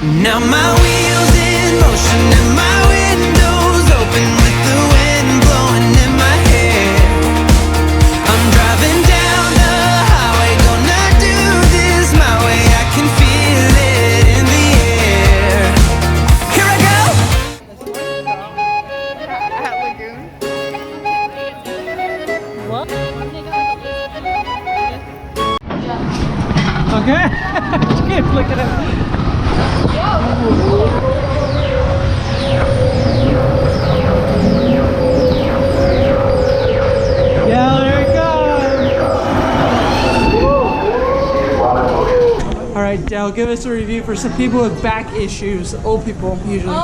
Now my wheels in motion and my windows open with the wind blowing in my hair. I'm driving down the highway, gonna do this my way. I can feel it in the air. Here I go. At Lagoon. What? Okay. Keep looking at it. Yeah, there it goes. All right, Dale, give us a review for some people with back issues. Old people, usually.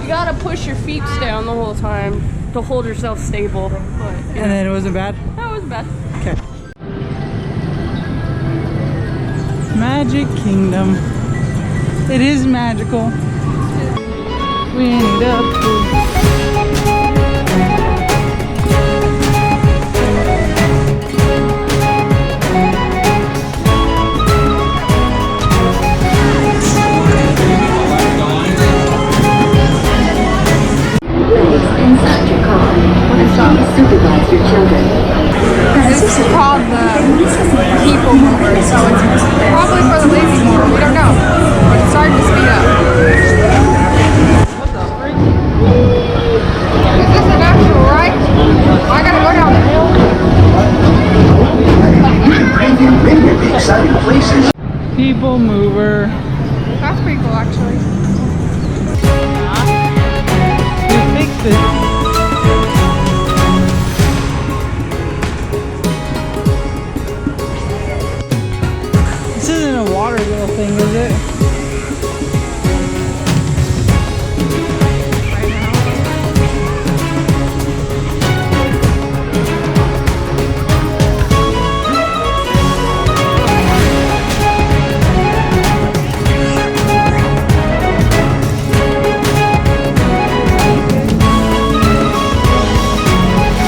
You gotta push your feet down the whole time to hold yourself stable. But, yeah. And then it wasn't bad? That wasn't bad. Okay. Magic Kingdom. It is magical. Winnie the Pooh. Inside your car. Please supervise your children. This is called the people mover, so it's probably for the lazy mover. We don't know. But it's starting to speed up. What the freak? Is this an actual ride? I gotta go down the hill. Bring you many of the exciting places. People mover. That's pretty cool, actually. We fixed it. This isn't a water little thing, is it?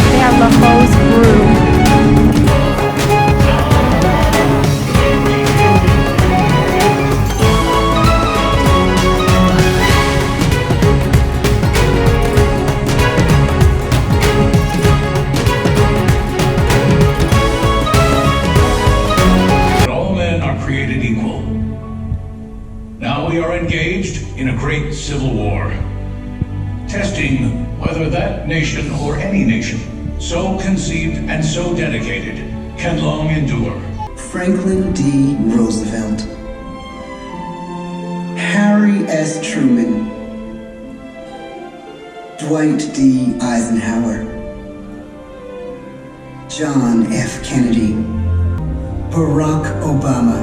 They have the most room. All men are created equal. Now we are engaged in a great civil war, testing whether that nation or any nation, so conceived and so dedicated, can long endure. Franklin D. Roosevelt, Harry S. Truman, Dwight D. Eisenhower, John F. Kennedy, Barack Obama,